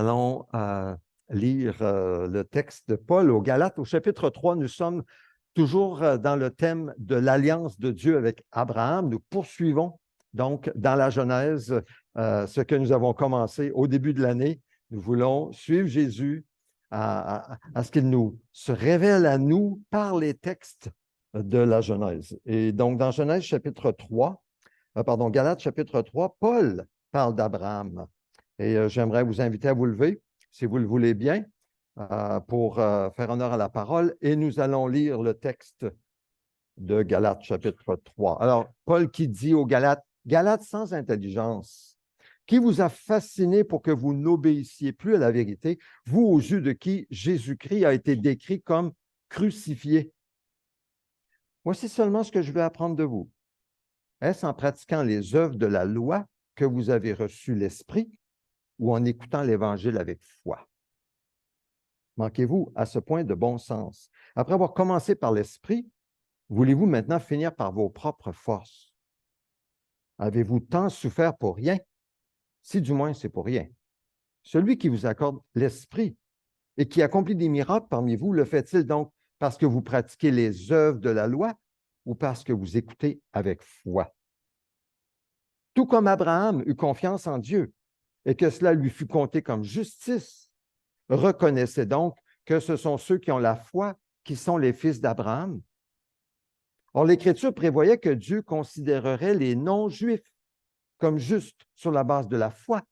Allons lire le texte de Paul aux Galates. Au chapitre 3, nous sommes toujours dans le thème de l'alliance de Dieu avec Abraham. Nous poursuivons donc dans la Genèse ce que nous avons commencé au début de l'année. Nous voulons suivre Jésus à ce qu'il nous se révèle à nous par les textes de la Genèse. Et donc, dans Genèse chapitre 3, Galates chapitre 3, Paul parle d'Abraham. Et j'aimerais vous inviter à vous lever, si vous le voulez bien, pour faire honneur à la parole. Et nous allons lire le texte de Galates, chapitre 3. Alors, Paul qui dit aux Galates, Galates sans intelligence, qui vous a fasciné pour que vous n'obéissiez plus à la vérité, vous aux yeux de qui Jésus-Christ a été décrit comme crucifié. Voici seulement ce que je vais apprendre de vous. Est-ce en pratiquant les œuvres de la loi que vous avez reçu l'Esprit ou en écoutant l'Évangile avec foi? Manquez-vous à ce point de bon sens? Après avoir commencé par l'Esprit, voulez-vous maintenant finir par vos propres forces? Avez-vous tant souffert pour rien? Si du moins c'est pour rien. Celui qui vous accorde l'Esprit et qui accomplit des miracles parmi vous, le fait-il donc parce que vous pratiquez les œuvres de la loi ou parce que vous écoutez avec foi? Tout comme Abraham eut confiance en Dieu et que cela lui fut compté comme justice, reconnaissez donc que ce sont ceux qui ont la foi qui sont les fils d'Abraham. Or, l'Écriture prévoyait que Dieu considérerait les non-juifs comme justes sur la base de la foi.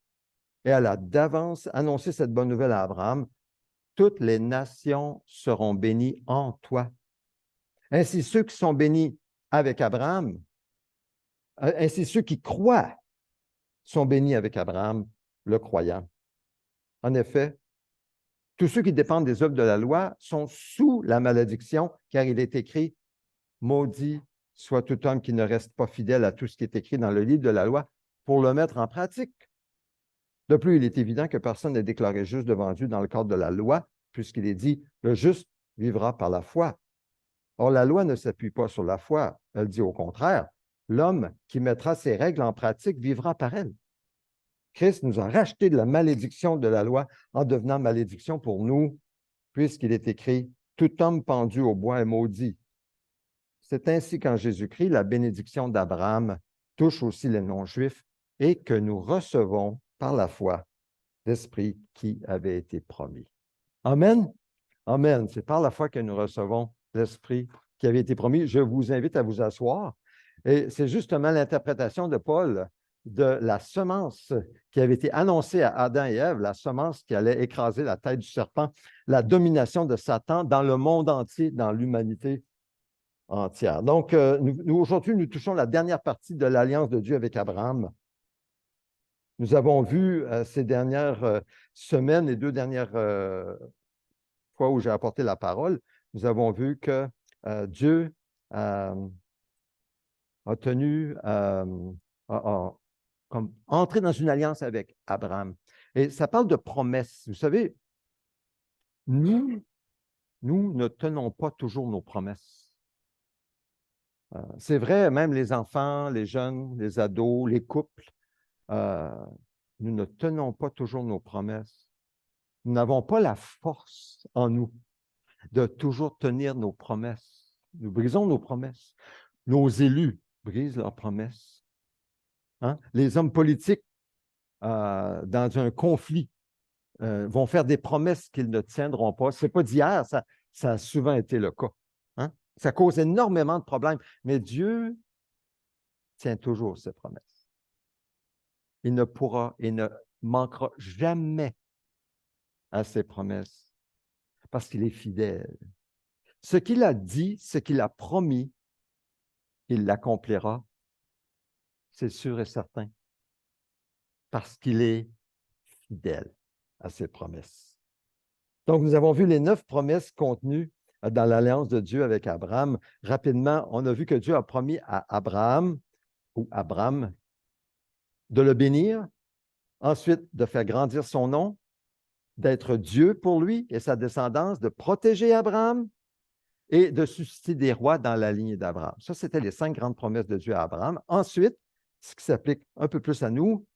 Et elle a d'avance annoncé cette bonne nouvelle à Abraham. Toutes les nations seront bénies en toi. Ainsi, ceux qui sont bénis avec Abraham, ainsi ceux qui croient sont bénis avec Abraham, le croyant. En effet, tous ceux qui dépendent des œuvres de la loi sont sous la malédiction, car il est écrit « Maudit soit tout homme qui ne reste pas fidèle à tout ce qui est écrit dans le livre de la loi pour le mettre en pratique. » De plus, il est évident que personne n'est déclaré juste devant Dieu dans le cadre de la loi, puisqu'il est dit « Le juste vivra par la foi ». Or, la loi ne s'appuie pas sur la foi, elle dit au contraire « L'homme qui mettra ses règles en pratique vivra par elles ». Christ nous a racheté de la malédiction de la loi en devenant malédiction pour nous, puisqu'il est écrit « Tout homme pendu au bois est maudit ». C'est ainsi qu'en Jésus-Christ, la bénédiction d'Abraham touche aussi les non-juifs et que nous recevons par la foi l'Esprit qui avait été promis. Amen? Amen. C'est par la foi que nous recevons l'Esprit qui avait été promis. Je vous invite à vous asseoir. Et c'est justement l'interprétation de Paul de la semence qui avait été annoncée à Adam et Ève, la semence qui allait écraser la tête du serpent, la domination de Satan dans le monde entier, dans l'humanité entière. Donc, aujourd'hui, nous touchons la dernière partie de l'alliance de Dieu avec Abraham. Nous avons vu ces dernières semaines, les deux dernières fois où j'ai apporté la parole, nous avons vu que Dieu a tenu, comme entrer dans une alliance avec Abraham. Et ça parle de promesses. Vous savez, nous ne tenons pas toujours nos promesses. C'est vrai, même les enfants, les jeunes, les ados, les couples, nous ne tenons pas toujours nos promesses. Nous n'avons pas la force en nous de toujours tenir nos promesses. Nous brisons nos promesses. Nos élus brisent leurs promesses. Hein? Les hommes politiques, dans un conflit, vont faire des promesses qu'ils ne tiendront pas. Ce n'est pas d'hier, ça a souvent été le cas. Hein? Ça cause énormément de problèmes. Mais Dieu tient toujours ses promesses. Il ne pourra et ne manquera jamais à ses promesses parce qu'il est fidèle. Ce qu'il a dit, ce qu'il a promis, il l'accomplira, c'est sûr et certain, parce qu'il est fidèle à ses promesses. Donc, nous avons vu les 9 promesses contenues dans l'alliance de Dieu avec Abraham. Rapidement, on a vu que Dieu a promis à Abraham, de le bénir, ensuite de faire grandir son nom, d'être Dieu pour lui et sa descendance, de protéger Abraham et de susciter des rois dans la lignée d'Abraham. Ça, c'était les 5 grandes promesses de Dieu à Abraham. Ensuite, ce qui s'applique un peu plus à nous,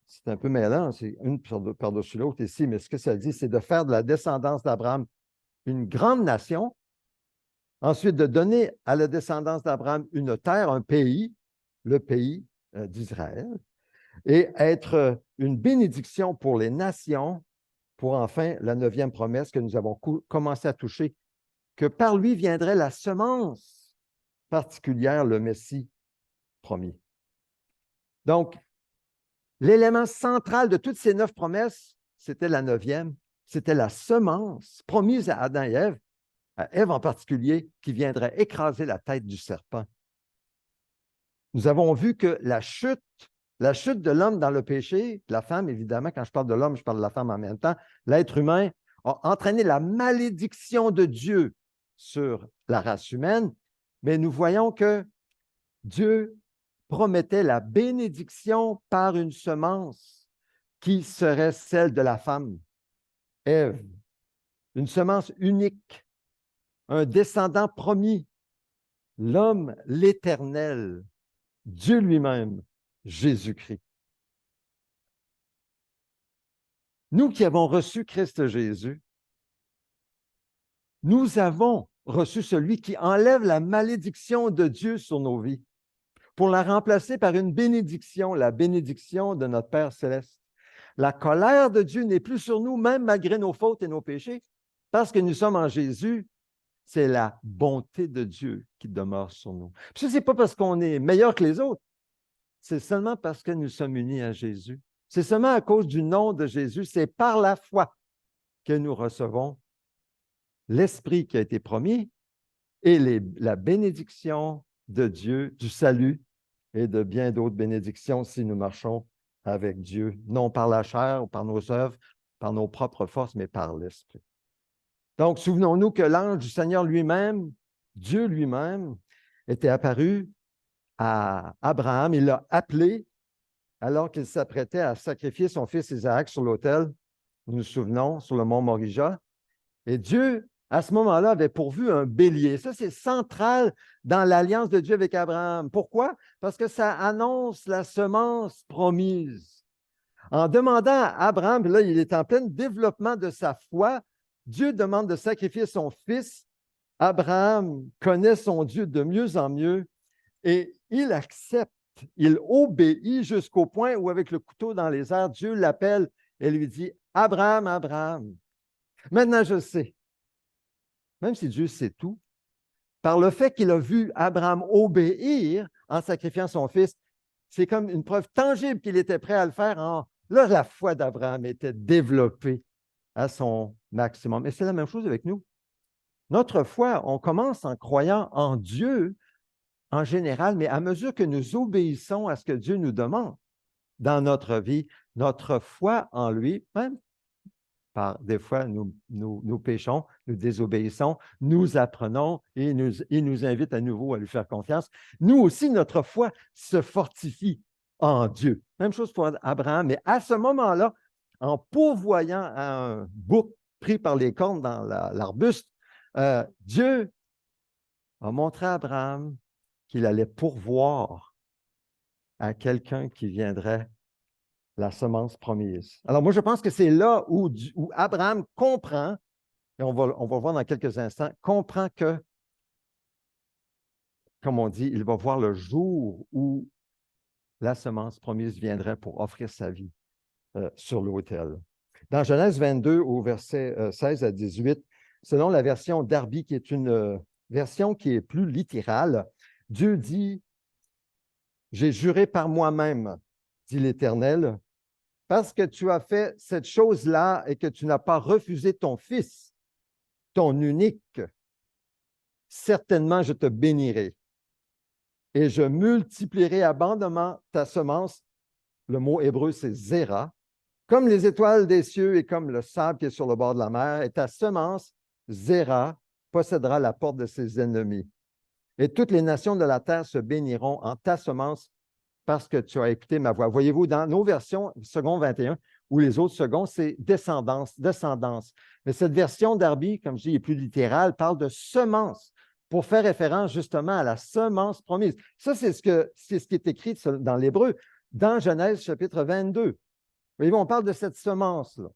c'est un peu mêlant, c'est une par-dessus l'autre ici, mais ce que ça dit, c'est de faire de la descendance d'Abraham une grande nation, ensuite de donner à la descendance d'Abraham une terre, un pays, le pays d'Israël, et être une bénédiction pour les nations, pour enfin la 9e promesse que nous avons commencé à toucher, que par lui viendrait la semence particulière, le Messie promis. Donc, l'élément central de toutes ces 9 promesses, c'était la 9e, c'était la semence promise à Adam et Ève, à Ève en particulier, qui viendrait écraser la tête du serpent. Nous avons vu que la chute de l'homme dans le péché, de la femme, évidemment, quand je parle de l'homme, je parle de la femme en même temps, l'être humain a entraîné la malédiction de Dieu sur la race humaine, mais nous voyons que Dieu promettait la bénédiction par une semence qui serait celle de la femme, Ève, une semence unique, un descendant promis, l'homme, l'Éternel, Dieu lui-même, Jésus-Christ. Nous qui avons reçu Christ Jésus, nous avons reçu celui qui enlève la malédiction de Dieu sur nos vies pour la remplacer par une bénédiction, la bénédiction de notre Père céleste. La colère de Dieu n'est plus sur nous, même malgré nos fautes et nos péchés, parce que nous sommes en Jésus. C'est la bonté de Dieu qui demeure sur nous. Puis ça, ce n'est pas parce qu'on est meilleur que les autres, c'est seulement parce que nous sommes unis à Jésus. C'est seulement à cause du nom de Jésus, c'est par la foi que nous recevons l'Esprit qui a été promis et la bénédiction de Dieu, du salut et de bien d'autres bénédictions si nous marchons avec Dieu, non par la chair ou par nos œuvres, par nos propres forces, mais par l'Esprit. Donc, souvenons-nous que l'ange du Seigneur lui-même, Dieu lui-même, était apparu à Abraham. Il l'a appelé alors qu'il s'apprêtait à sacrifier son fils Isaac sur l'autel, nous nous souvenons, sur le mont Morija. Et Dieu, à ce moment-là, avait pourvu un bélier. Ça, c'est central dans l'alliance de Dieu avec Abraham. Pourquoi? Parce que ça annonce la semence promise. En demandant à Abraham, là, il est en plein développement de sa foi, Dieu demande de sacrifier son fils. Abraham connaît son Dieu de mieux en mieux et il accepte, il obéit jusqu'au point où, avec le couteau dans les airs, Dieu l'appelle et lui dit « Abraham, Abraham ». Maintenant, je sais, même si Dieu sait tout, par le fait qu'il a vu Abraham obéir en sacrifiant son fils, c'est comme une preuve tangible qu'il était prêt à le faire. Là, la foi d'Abraham était développée à son maximum. Et c'est la même chose avec nous. Notre foi, on commence en croyant en Dieu en général, mais à mesure que nous obéissons à ce que Dieu nous demande dans notre vie, notre foi en lui, même des fois, nous péchons, nous désobéissons, nous apprenons et il nous invite à nouveau à lui faire confiance. Nous aussi, notre foi se fortifie en Dieu. Même chose pour Abraham, mais à ce moment-là, en pourvoyant un bouc pris par les cornes dans l'arbuste, Dieu a montré à Abraham qu'il allait pourvoir à quelqu'un qui viendrait la semence promise. Alors moi, je pense que c'est là où Abraham comprend, et on va le voir dans quelques instants, comprend que, comme on dit, il va voir le jour où la semence promise viendrait pour offrir sa vie sur l'autel. Dans Genèse 22, au verset 16 à 18, selon la version Darby, qui est une version qui est plus littérale, Dieu dit « J'ai juré par moi-même, dit l'Éternel, parce que tu as fait cette chose-là et que tu n'as pas refusé ton fils, ton unique, certainement je te bénirai et je multiplierai abondamment ta semence. » Le mot hébreu, c'est zéra, comme les étoiles des cieux et comme le sable qui est sur le bord de la mer, et ta semence, zéra, possédera la porte de ses ennemis. Et toutes les nations de la terre se béniront en ta semence parce que tu as écouté ma voix. Voyez-vous, dans nos versions, second 21, ou les autres secondes, c'est descendance, descendance. Mais cette version Darby, comme je dis, est plus littérale, parle de semence pour faire référence justement à la semence promise. Ça, c'est ce qui est écrit dans l'hébreu. dans Genèse chapitre 22. Voyez-vous, on parle de cette semence-là.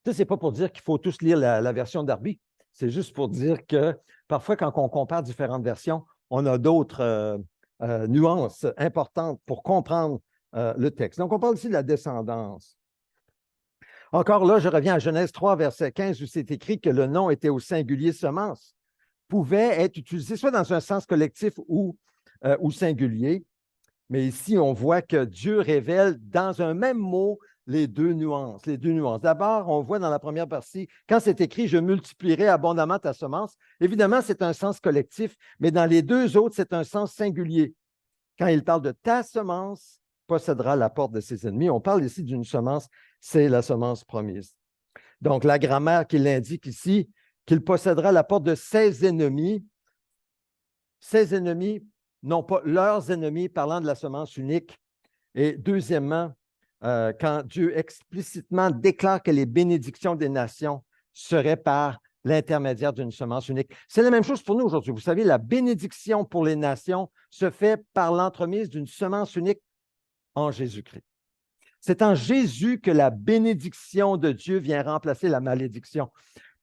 Ça, ce n'est pas pour dire qu'il faut tous lire la version Darby. C'est juste pour dire que parfois, quand on compare différentes versions, on a d'autres nuances importantes pour comprendre le texte. Donc, on parle ici de la descendance. Encore là, je reviens à Genèse 3, verset 15, où c'est écrit que le nom était au singulier semence, pouvait être utilisé soit dans un sens collectif ou singulier. Mais ici, on voit que Dieu révèle dans un même mot les deux nuances. D'abord, on voit dans la première partie, quand c'est écrit « Je multiplierai abondamment ta semence », évidemment, c'est un sens collectif, mais dans les deux autres, c'est un sens singulier. Quand il parle de ta semence, possédera la porte de ses ennemis. On parle ici d'une semence, c'est la semence promise. Donc, la grammaire qui l'indique ici, qu'il possédera la porte de ses ennemis, non pas leurs ennemis, parlant de la semence unique. Et deuxièmement, quand Dieu explicitement déclare que les bénédictions des nations seraient par l'intermédiaire d'une semence unique. C'est la même chose pour nous aujourd'hui. Vous savez, la bénédiction pour les nations se fait par l'entremise d'une semence unique en Jésus-Christ. C'est en Jésus que la bénédiction de Dieu vient remplacer la malédiction,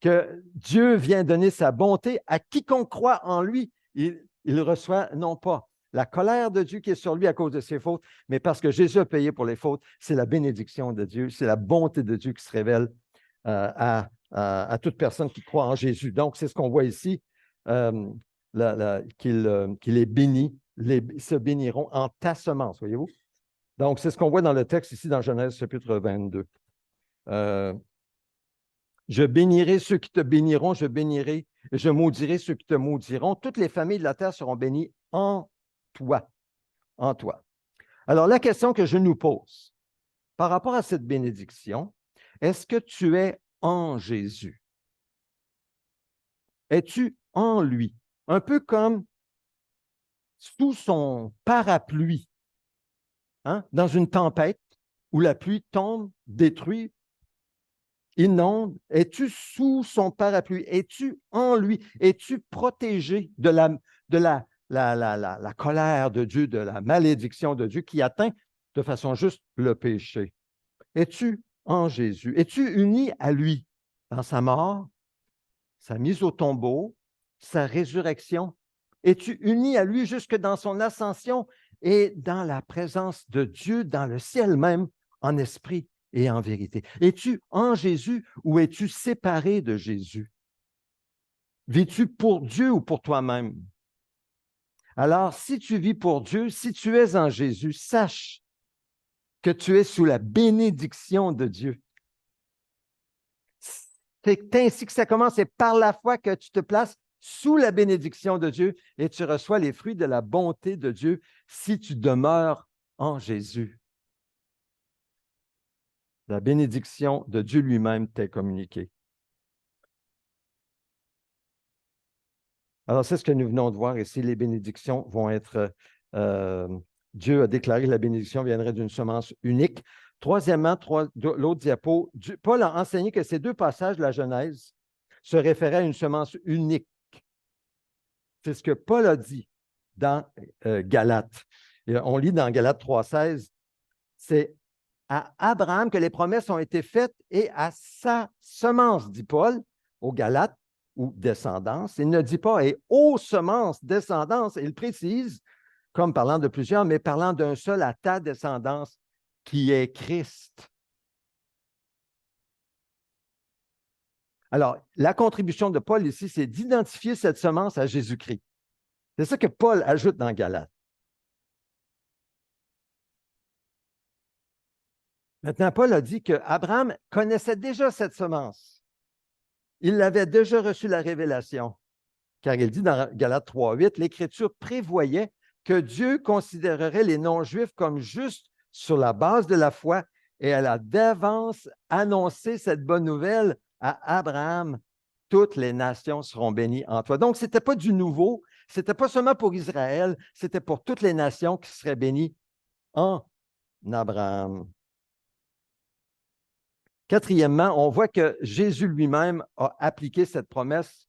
que Dieu vient donner sa bonté à quiconque croit en lui. Il reçoit non pas la colère de Dieu qui est sur lui à cause de ses fautes, mais parce que Jésus a payé pour les fautes, c'est la bénédiction de Dieu, c'est la bonté de Dieu qui se révèle à toute personne qui croit en Jésus. Donc, c'est ce qu'on voit ici, qu'il est béni, se béniront en ta semence, voyez-vous? Donc, c'est ce qu'on voit dans le texte ici dans Genèse chapitre 22. Je bénirai ceux qui te béniront, je maudirai ceux qui te maudiront. Toutes les familles de la terre seront bénies en toi. En toi. Alors, la question que je nous pose par rapport à cette bénédiction, est-ce que tu es en Jésus? Es-tu en lui? Un peu comme sous son parapluie, hein? Dans une tempête où la pluie tombe, détruit, inonde. Es-tu sous son parapluie? Es-tu en lui? Es-tu protégé de la colère de Dieu, de la malédiction de Dieu qui atteint de façon juste le péché? Es-tu en Jésus? Es-tu uni à lui dans sa mort, sa mise au tombeau, sa résurrection? Es-tu uni à lui jusque dans son ascension et dans la présence de Dieu dans le ciel même, en esprit et en vérité? Es-tu en Jésus ou es-tu séparé de Jésus? Vis-tu pour Dieu ou pour toi-même? Alors, si tu vis pour Dieu, si tu es en Jésus, sache que tu es sous la bénédiction de Dieu. C'est ainsi que ça commence, c'est par la foi que tu te places sous la bénédiction de Dieu et tu reçois les fruits de la bonté de Dieu si tu demeures en Jésus. La bénédiction de Dieu lui-même t'est communiquée. Alors, c'est ce que nous venons de voir ici. Les bénédictions vont être... Dieu a déclaré que la bénédiction viendrait d'une semence unique. Troisièmement, l'autre diapo, Paul a enseigné que ces deux passages de la Genèse se référaient à une semence unique. C'est ce que Paul a dit dans Galates. Et on lit dans Galates 3,16, c'est à Abraham que les promesses ont été faites et à sa semence, dit Paul, aux Galates, ou descendance. Il ne dit pas et aux semences, descendance. Il précise, comme parlant de plusieurs, mais parlant d'un seul à ta descendance, qui est Christ. Alors, la contribution de Paul ici, c'est d'identifier cette semence à Jésus-Christ. C'est ça que Paul ajoute dans Galates. Maintenant, Paul a dit qu'Abraham connaissait déjà cette semence. Il avait déjà reçu la révélation, car il dit dans Galates 3,8, l'Écriture prévoyait que Dieu considérerait les non-juifs comme justes sur la base de la foi et elle a d'avance annoncé cette bonne nouvelle à Abraham. Toutes les nations seront bénies en toi. Donc, ce n'était pas du nouveau, ce n'était pas seulement pour Israël, c'était pour toutes les nations qui seraient bénies en Abraham. Quatrièmement, on voit que Jésus lui-même a appliqué cette promesse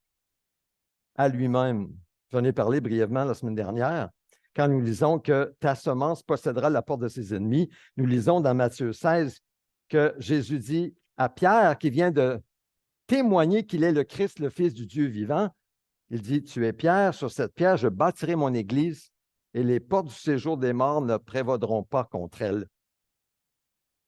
à lui-même. J'en ai parlé brièvement la semaine dernière. Quand nous lisons que ta semence possédera la porte de ses ennemis, nous lisons dans Matthieu 16 que Jésus dit à Pierre, qui vient de témoigner qu'il est le Christ, le Fils du Dieu vivant, il dit, tu es Pierre, sur cette pierre, je bâtirai mon église et les portes du séjour des morts ne prévaudront pas contre elle.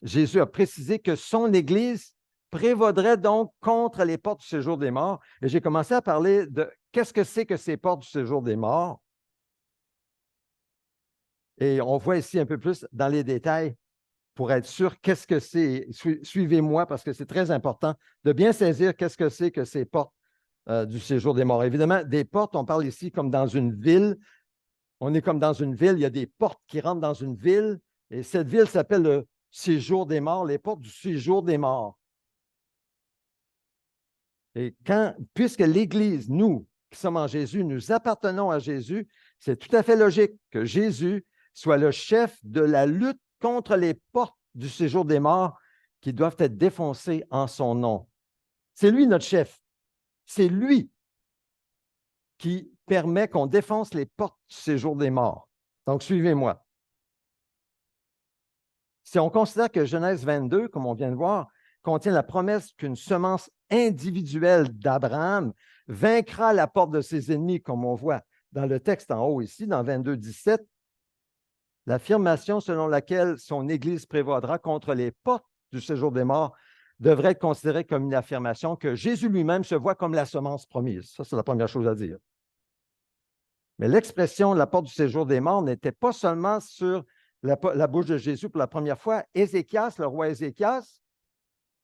Jésus a précisé que son église prévaudrait donc contre les portes du séjour des morts. Et j'ai commencé à parler de qu'est-ce que c'est que ces portes du séjour des morts. Et on voit ici un peu plus dans les détails pour être sûr qu'est-ce que c'est. Suivez-moi parce que c'est très important de bien saisir qu'est-ce que c'est que ces portes du séjour des morts. Évidemment, des portes, on parle ici comme dans une ville. On est comme dans une ville, il y a des portes qui rentrent dans une ville, et cette ville s'appelle le séjour des morts, les portes du séjour des morts. Et puisque l'Église, nous qui sommes en Jésus, nous appartenons à Jésus, c'est tout à fait logique que Jésus soit le chef de la lutte contre les portes du séjour des morts qui doivent être défoncées en son nom. C'est lui notre chef. C'est lui qui permet qu'on défonce les portes du séjour des morts. Donc, suivez-moi. Si on considère que Genèse 22, comme on vient de voir, contient la promesse qu'une semence individuelle d'Abraham vaincra la porte de ses ennemis, comme on voit dans le texte en haut ici, dans 22, 17, l'affirmation selon laquelle son Église prévaudra contre les portes du séjour des morts devrait être considérée comme une affirmation que Jésus lui-même se voit comme la semence promise. Ça, c'est la première chose à dire. Mais l'expression la porte du séjour des morts n'était pas seulement sur la bouche de Jésus pour la première fois. Ézéchias, le roi Ézéchias,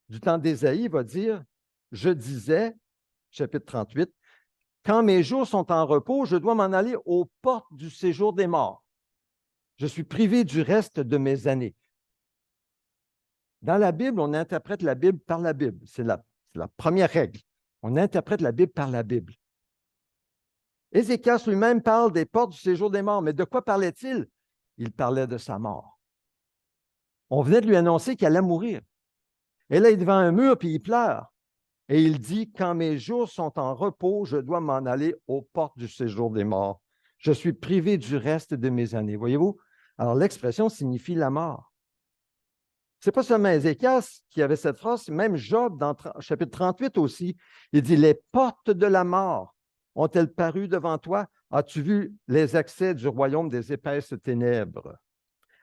du temps d'Ésaïe, va dire, je disais, chapitre 38, quand mes jours sont en repos, je dois m'en aller aux portes du séjour des morts. Je suis privé du reste de mes années. Dans la Bible, on interprète la Bible par la Bible. C'est la première règle. On interprète la Bible par la Bible. Ézéchias lui-même parle des portes du séjour des morts. Mais de quoi parlait-il? Il parlait de sa mort. On venait de lui annoncer qu'il allait mourir. Et là, il est devant un mur, puis il pleure. Et il dit, quand mes jours sont en repos, je dois m'en aller aux portes du séjour des morts. Je suis privé du reste de mes années. Voyez-vous? Alors, l'expression signifie la mort. Ce n'est pas seulement Ézéchias qui avait cette phrase, même Job, dans chapitre 38 aussi, il dit, les portes de la mort ont-elles paru devant toi? As-tu vu les accès du royaume des épaisses ténèbres?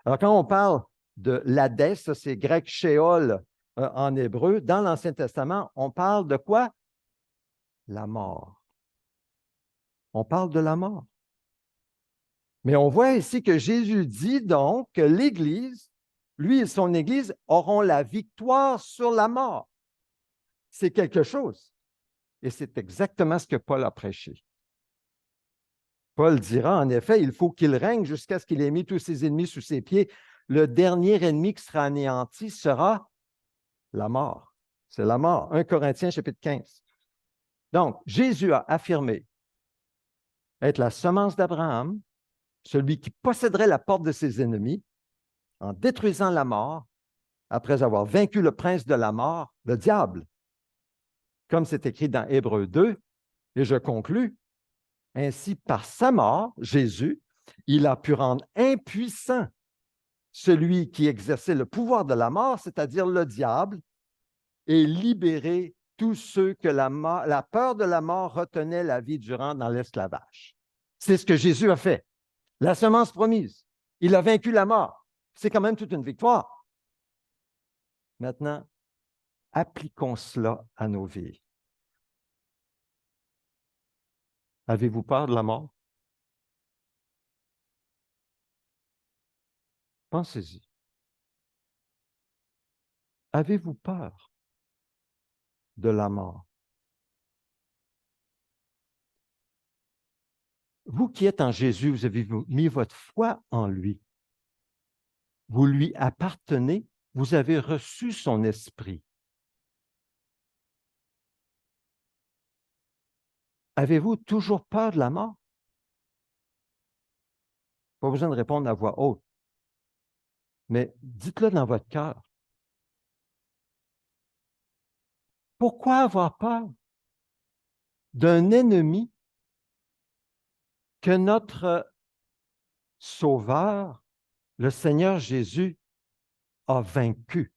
Alors, quand on parle de l'Hadès, c'est grec Sheol en hébreu, dans l'Ancien Testament, on parle de quoi? La mort. On parle de la mort. Mais on voit ici que Jésus dit donc que l'Église, lui et son Église, auront la victoire sur la mort. C'est quelque chose. Et c'est exactement ce que Paul a prêché. Paul dira, en effet, il faut qu'il règne jusqu'à ce qu'il ait mis tous ses ennemis sous ses pieds. Le dernier ennemi qui sera anéanti sera la mort. C'est la mort. 1 Corinthiens, chapitre 15. Donc, Jésus a affirmé être la semence d'Abraham, celui qui posséderait la porte de ses ennemis, en détruisant la mort, après avoir vaincu le prince de la mort, le diable. Comme c'est écrit dans Hébreux 2, et je conclus, ainsi par sa mort, Jésus, il a pu rendre impuissant celui qui exerçait le pouvoir de la mort, c'est-à-dire le diable, et libérer tous ceux que la peur de la mort retenait la vie durant dans l'esclavage. C'est ce que Jésus a fait. La semence promise. Il a vaincu la mort. C'est quand même toute une victoire. Maintenant, appliquons cela à nos vies. Avez-vous peur de la mort? Pensez-y. Avez-vous peur de la mort? Vous qui êtes en Jésus, vous avez mis votre foi en lui. Vous lui appartenez, vous avez reçu son esprit. Avez-vous toujours peur de la mort? Pas besoin de répondre à voix haute, mais dites-le dans votre cœur. Pourquoi avoir peur d'un ennemi que notre Sauveur, le Seigneur Jésus, a vaincu.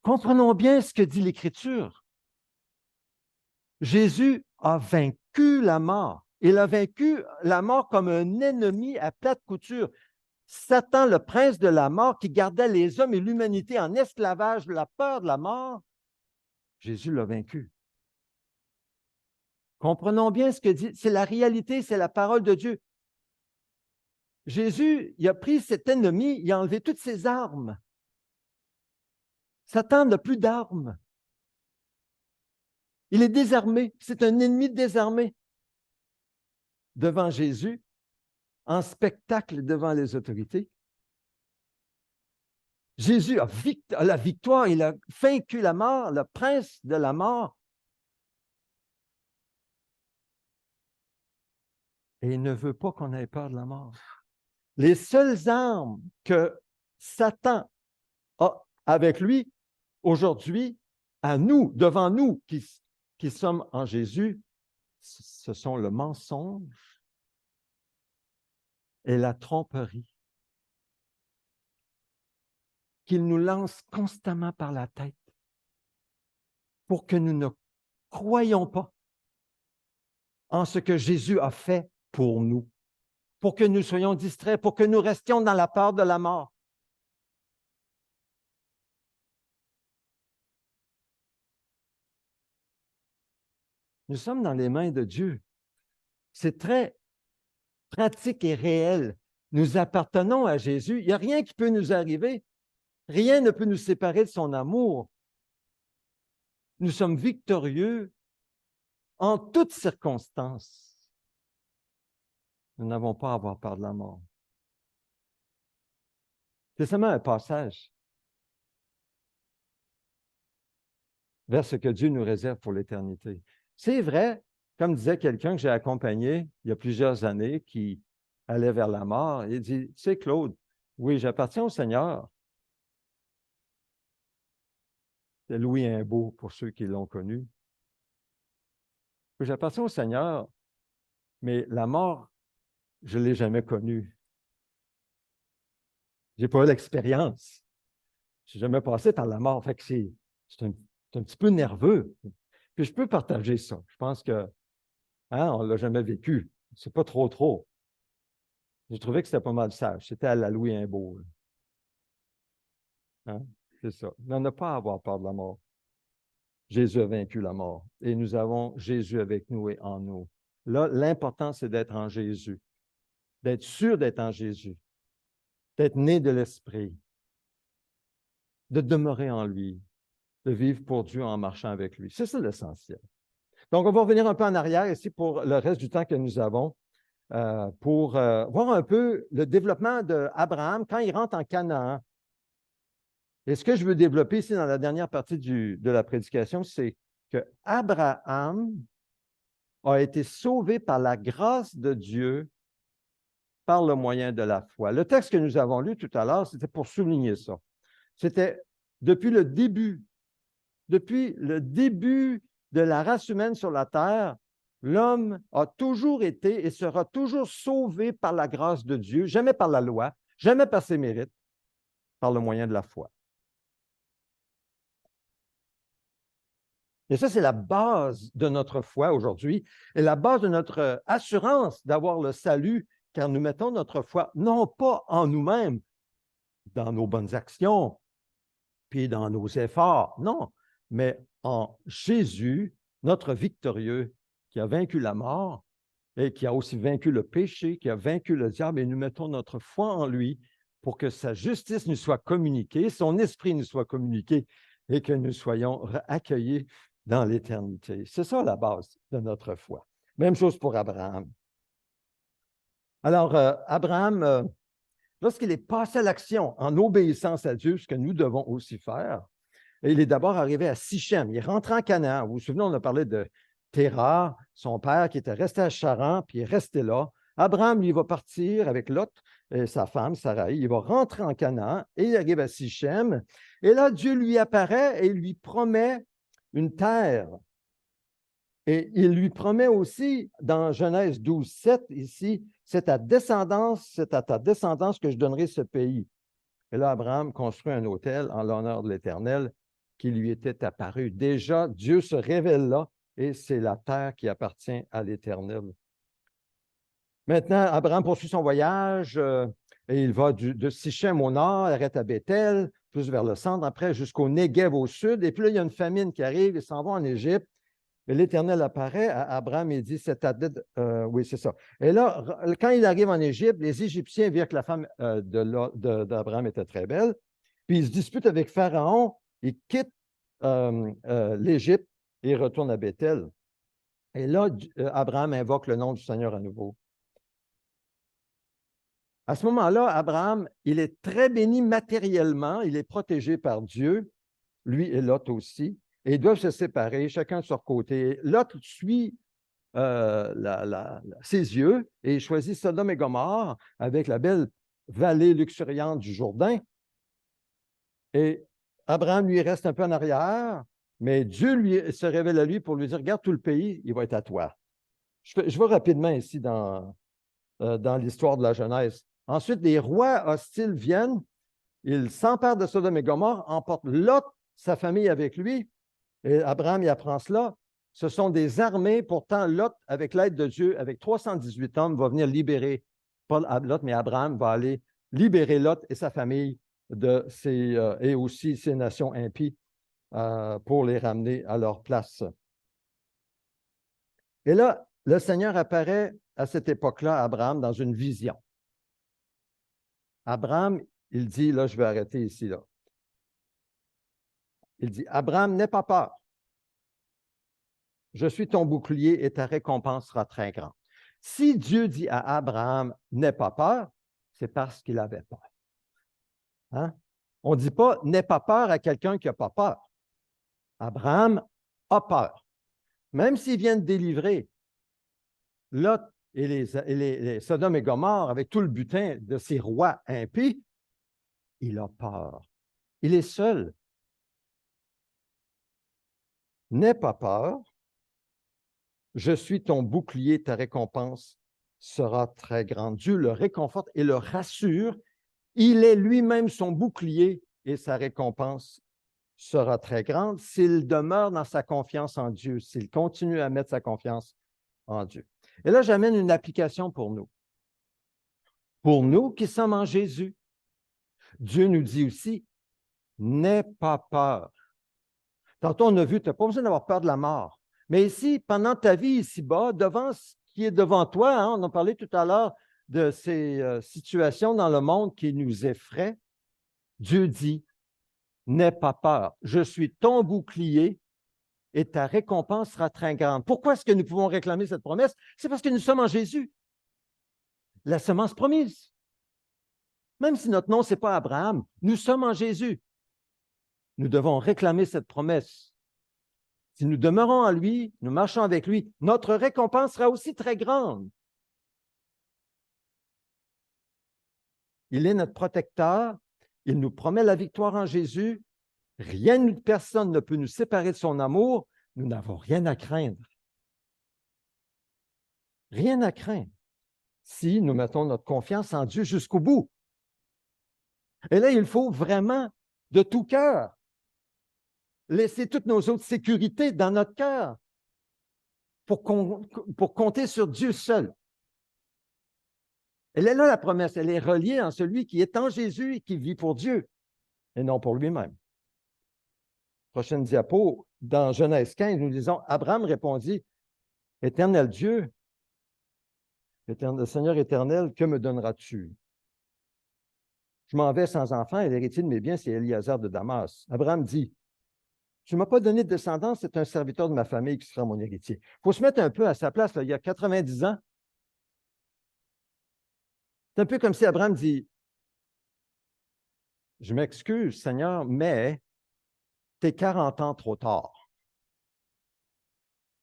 Comprenons bien ce que dit l'Écriture. Jésus a vaincu la mort. Il a vaincu la mort comme un ennemi à plate couture. Satan, le prince de la mort, qui gardait les hommes et l'humanité en esclavage de la peur de la mort, Jésus l'a vaincu. Comprenons bien ce que dit, c'est la réalité, c'est la parole de Dieu. Jésus, il a pris cet ennemi, il a enlevé toutes ses armes. Satan n'a plus d'armes. Il est désarmé, c'est un ennemi désarmé. Devant Jésus, en spectacle devant les autorités. Jésus a la victoire, il a vaincu la mort, le prince de la mort. Et il ne veut pas qu'on ait peur de la mort. Les seules armes que Satan a avec lui aujourd'hui, à nous, devant nous qui sommes en Jésus, ce sont le mensonge et la tromperie qu'il nous lance constamment par la tête pour que nous ne croyons pas en ce que Jésus a fait pour nous, pour que nous soyons distraits, pour que nous restions dans la peur de la mort. Nous sommes dans les mains de Dieu. C'est très pratique et réel. Nous appartenons à Jésus. Il n'y a rien qui peut nous arriver. Rien ne peut nous séparer de son amour. Nous sommes victorieux en toutes circonstances. Nous n'avons pas à avoir peur de la mort. C'est seulement un passage vers ce que Dieu nous réserve pour l'éternité. C'est vrai, comme disait quelqu'un que j'ai accompagné il y a plusieurs années qui allait vers la mort, il dit, tu sais, Claude, oui, j'appartiens au Seigneur. C'est Louis Imbeau, pour ceux qui l'ont connu. J'appartiens au Seigneur, mais la mort, je ne l'ai jamais connue. Je n'ai pas eu l'expérience. Je n'ai jamais passé par la mort. Fait que c'est un petit peu nerveux. Puis je peux partager ça. Je pense que on ne l'a jamais vécu. C'est pas trop. J'ai trouvé que c'était pas mal sage. C'était à la Louis Imbeau. Hein? C'est ça. Mais on n'a pas à avoir peur de la mort. Jésus a vaincu la mort. Et nous avons Jésus avec nous et en nous. Là, l'important, c'est d'être en Jésus. D'être sûr d'être en Jésus. D'être né de l'Esprit. De demeurer en lui. De vivre pour Dieu en marchant avec lui. C'est ça l'essentiel. Donc, on va revenir un peu en arrière ici pour le reste du temps que nous avons pour voir un peu le développement d'Abraham quand il rentre en Canaan. Et ce que je veux développer ici dans la dernière partie de la prédication, c'est que Abraham a été sauvé par la grâce de Dieu par le moyen de la foi. Le texte que nous avons lu tout à l'heure, c'était pour souligner ça. C'était depuis le début de la race humaine sur la terre, l'homme a toujours été et sera toujours sauvé par la grâce de Dieu, jamais par la loi, jamais par ses mérites, par le moyen de la foi. Et ça, c'est la base de notre foi aujourd'hui et la base de notre assurance d'avoir le salut, car nous mettons notre foi non pas en nous-mêmes, dans nos bonnes actions, puis dans nos efforts, non, mais en Jésus, notre victorieux, qui a vaincu la mort et qui a aussi vaincu le péché, qui a vaincu le diable, et nous mettons notre foi en lui pour que sa justice nous soit communiquée, son esprit nous soit communiqué et que nous soyons accueillis dans l'éternité. C'est ça la base de notre foi. Même chose pour Abraham. Alors, Abraham, lorsqu'il est passé à l'action en obéissance à Dieu, ce que nous devons aussi faire, il est d'abord arrivé à Sichem. Il est rentré en Canaan. Vous vous souvenez, on a parlé de Téra, son père qui était resté à Charan, puis il est resté là. Abraham, lui, va partir avec Lot et sa femme, Sarai. Il va rentrer en Canaan et il arrive à Sichem. Et là, Dieu lui apparaît et lui promet une terre Et il lui promet aussi, dans Genèse 12, 7, ici, c'est à ta descendance que je donnerai ce pays. Et là, Abraham construit un autel en l'honneur de l'Éternel qui lui était apparu. Déjà, Dieu se révèle là et c'est la terre qui appartient à l'Éternel. Maintenant, Abraham poursuit son voyage et il va de Sichem au nord, arrête à Bethel, plus vers le centre, après jusqu'au Néguev au sud. Et puis là, il y a une famine qui arrive, il s'en va en Égypte. Et l'Éternel apparaît à Abraham et dit, oui, c'est ça. Et là, quand il arrive en Égypte, les Égyptiens virent que la femme d'Abraham était très belle. Puis il se dispute avec Pharaon, il quitte l'Égypte et retourne à Bethel. Et là, Abraham invoque le nom du Seigneur à nouveau. À ce moment-là, Abraham, il est très béni matériellement, il est protégé par Dieu, lui et Lot aussi, et ils doivent se séparer, chacun de son côté. Lot suit ses yeux et il choisit Sodome et Gomorrhe avec la belle vallée luxuriante du Jourdain. Et Abraham, lui, reste un peu en arrière, mais Dieu lui se révèle à lui pour lui dire, regarde tout le pays, il va être à toi. Je vais rapidement ici dans l'histoire de la Genèse. Ensuite, les rois hostiles viennent, ils s'emparent de Sodome et Gomorrhe, emportent Lot, sa famille avec lui, et Abraham y apprend cela. Ce sont des armées, pourtant Lot, avec l'aide de Dieu, avec 318 hommes, va venir libérer, pas Lot, mais Abraham va aller libérer Lot et sa famille et aussi ses nations impies pour les ramener à leur place. Et là, le Seigneur apparaît à cette époque-là à Abraham dans une vision. Abraham, il dit, là, je vais arrêter ici, là. Il dit, Abraham, n'aie pas peur. Je suis ton bouclier et ta récompense sera très grande. Si Dieu dit à Abraham, n'aie pas peur, c'est parce qu'il avait peur. Hein? On ne dit pas, n'aie pas peur à quelqu'un qui n'a pas peur. Abraham a peur. Même s'il vient de délivrer Lot et les Sodome et Gomorrhe avec tout le butin de ces rois impies, il a peur. Il est seul. N'aie pas peur. Je suis ton bouclier, ta récompense sera très grande. Dieu le réconforte et le rassure. Il est lui-même son bouclier et sa récompense sera très grande s'il demeure dans sa confiance en Dieu, s'il continue à mettre sa confiance en Dieu. Et là, j'amène une application pour nous. Pour nous qui sommes en Jésus, Dieu nous dit aussi, n'aie pas peur. Tantôt, on a vu, tu n'as pas besoin d'avoir peur de la mort. Mais ici, pendant ta vie ici-bas, devant ce qui est devant toi, hein, on a parlé tout à l'heure de ces situations dans le monde qui nous effraient, Dieu dit, n'aie pas peur. Je suis ton bouclier et ta récompense sera très grande. Pourquoi est-ce que nous pouvons réclamer cette promesse? C'est parce que nous sommes en Jésus, la semence promise. Même si notre nom, ce n'est pas Abraham, nous sommes en Jésus. Nous devons réclamer cette promesse. Si nous demeurons en lui, nous marchons avec lui, notre récompense sera aussi très grande. Il est notre protecteur, il nous promet la victoire en Jésus. Rien ni personne ne peut nous séparer de son amour. Nous n'avons rien à craindre. Rien à craindre si nous mettons notre confiance en Dieu jusqu'au bout. Et là, il faut vraiment, de tout cœur, laisser toutes nos autres sécurités dans notre cœur pour compter sur Dieu seul. Elle est là, la promesse. Elle est reliée en celui qui est en Jésus et qui vit pour Dieu et non pour lui-même. Prochaine diapo, dans Genèse 15, nous disons, Abraham répondit, Éternel Dieu, le Seigneur éternel, que me donneras-tu? Je m'en vais sans enfant et l'héritier de mes biens, c'est Eliezer de Damas. Abraham dit, tu ne m'as pas donné de descendance, c'est un serviteur de ma famille qui sera mon héritier. Il faut se mettre un peu à sa place, là, il y a 90 ans. C'est un peu comme si Abraham dit, je m'excuse, Seigneur, mais t'es 40 ans trop tard.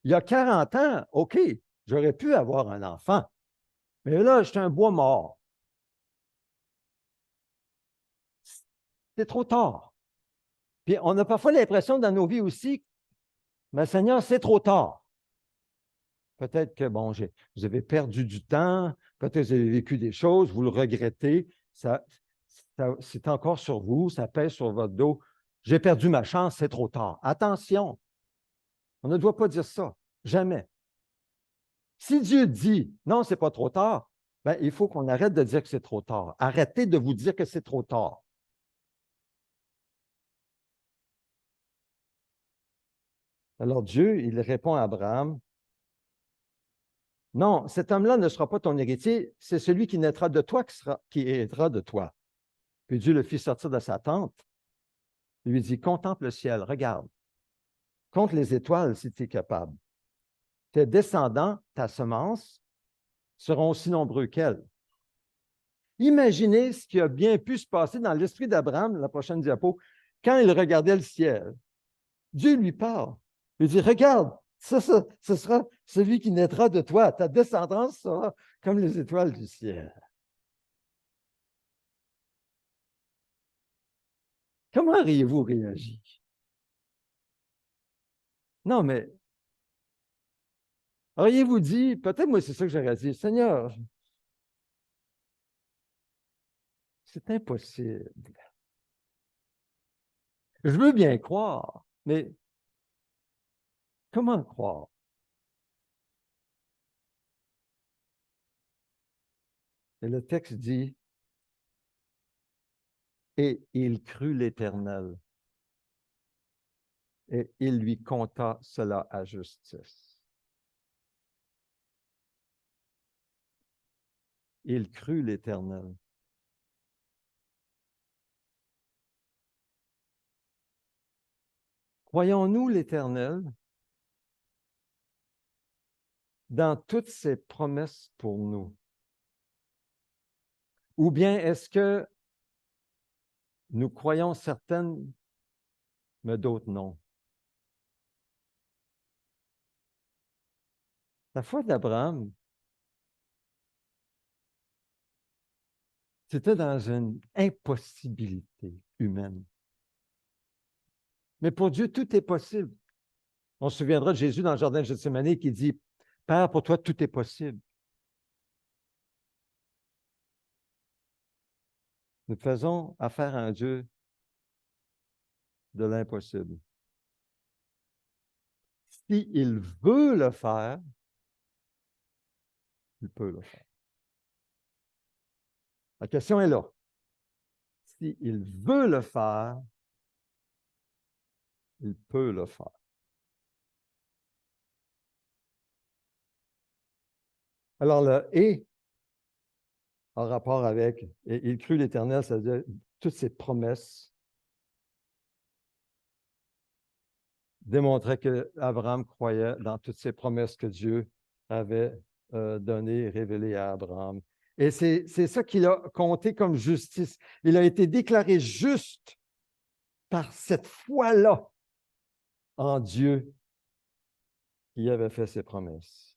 Il y a 40 ans, OK, j'aurais pu avoir un enfant, mais là, je suis un bois mort. C'est trop tard. Puis on a parfois l'impression dans nos vies aussi, mais Seigneur, c'est trop tard. Peut-être que, bon, vous avez perdu du temps, peut-être que vous avez vécu des choses, vous le regrettez, c'est encore sur vous, ça pèse sur votre dos. J'ai perdu ma chance, c'est trop tard. Attention, on ne doit pas dire ça, jamais. Si Dieu dit non, c'est pas trop tard, ben, il faut qu'on arrête de dire que c'est trop tard. Arrêtez de vous dire que c'est trop tard. Alors Dieu, il répond à Abraham, non, cet homme-là ne sera pas ton héritier, c'est celui qui naîtra de toi qui héritera de toi. Puis Dieu le fit sortir de sa tente. Il lui dit, contemple le ciel, regarde, compte les étoiles si tu es capable. Tes descendants, ta semence, seront aussi nombreux qu'elle. Imaginez ce qui a bien pu se passer dans l'esprit d'Abraham, la prochaine diapo, quand il regardait le ciel. Dieu lui parle. Il dit, regarde, ce sera celui qui naîtra de toi. Ta descendance sera comme les étoiles du ciel. Comment auriez-vous réagi? Non, mais auriez-vous dit, peut-être moi c'est ça que j'aurais dit, Seigneur, c'est impossible. Je veux bien croire, mais comment croire? Et le texte dit, et il crut l'Éternel, et il lui compta cela à justice. Il crut l'Éternel. Croyons-nous l'Éternel dans toutes ses promesses pour nous? Ou bien est-ce que nous croyons certaines, mais d'autres non? La foi d'Abraham, c'était dans une impossibilité humaine. Mais pour Dieu, tout est possible. On se souviendra de Jésus dans le jardin de Gethsémani qui dit, Père, pour toi, tout est possible. Nous faisons affaire à un Dieu de l'impossible. S'il veut le faire, il peut le faire. La question est là. S'il veut le faire, il peut le faire. Alors, le « et » en rapport avec « et il crut l'Éternel », c'est-à-dire toutes ces promesses démontraient qu'Abraham croyait dans toutes ces promesses que Dieu avait données, révélées à Abraham. Et c'est ça qu'il a compté comme justice. Il a été déclaré juste par cette foi-là en Dieu qui avait fait ses promesses.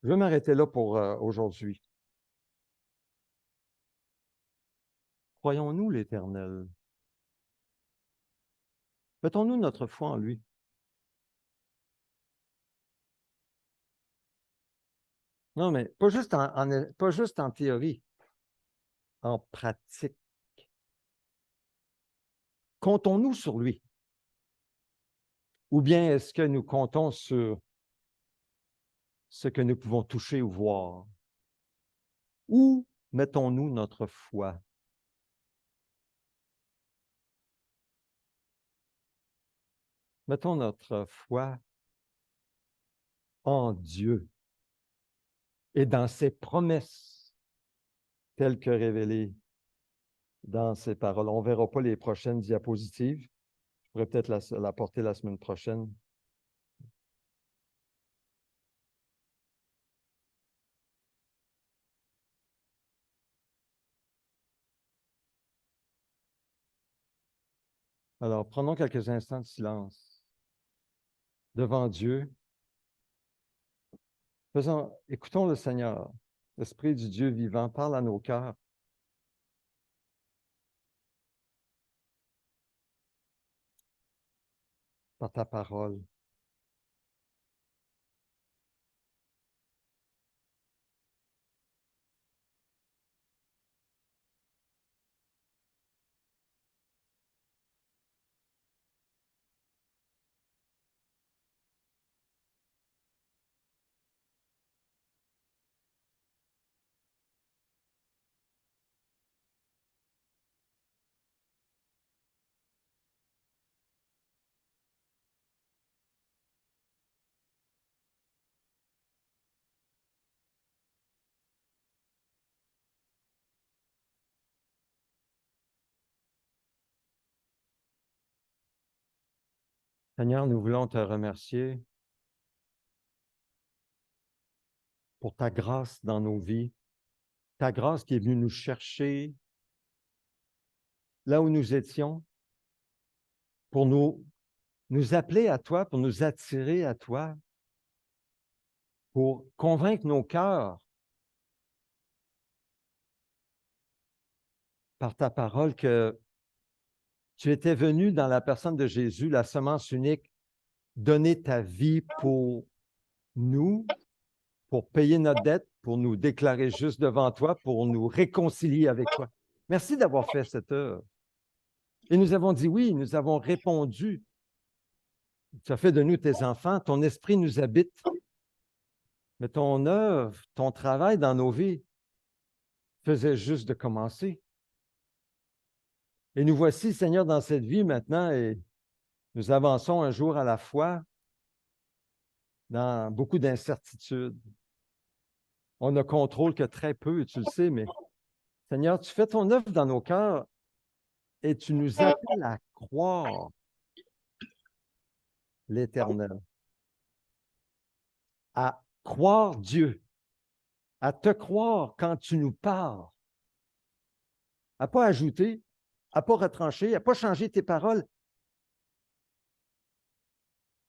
Je vais m'arrêter là pour aujourd'hui. Croyons-nous l'Éternel? Mettons-nous notre foi en lui? Non, mais pas juste pas juste en théorie, en pratique. Comptons-nous sur lui? Ou bien est-ce que nous comptons sur ce que nous pouvons toucher ou voir? Où mettons-nous notre foi? Mettons notre foi en Dieu et dans ses promesses telles que révélées dans ses paroles. On ne verra pas les prochaines diapositives. Je pourrais peut-être la porter la semaine prochaine. Alors, prenons quelques instants de silence devant Dieu. Écoutons le Seigneur. L'Esprit du Dieu vivant parle à nos cœurs. par ta parole. Seigneur, nous voulons te remercier pour ta grâce dans nos vies, ta grâce qui est venue nous chercher là où nous étions, pour nous appeler à toi, pour nous attirer à toi, pour convaincre nos cœurs par ta parole que tu étais venu dans la personne de Jésus, la semence unique, donner ta vie pour nous, pour payer notre dette, pour nous déclarer juste devant toi, pour nous réconcilier avec toi. Merci d'avoir fait cette œuvre. Et nous avons dit oui, nous avons répondu. Tu as fait de nous tes enfants, ton esprit nous habite. Mais ton œuvre, ton travail dans nos vies faisait juste de commencer. Et nous voici, Seigneur, dans cette vie maintenant et nous avançons un jour à la fois dans beaucoup d'incertitudes. On ne contrôle que très peu, tu le sais, mais Seigneur, tu fais ton œuvre dans nos cœurs et tu nous appelles à croire l'Éternel, à croire Dieu, à te croire quand tu nous parles, à ne pas ajouter, à ne pas retrancher, à ne pas changer tes paroles,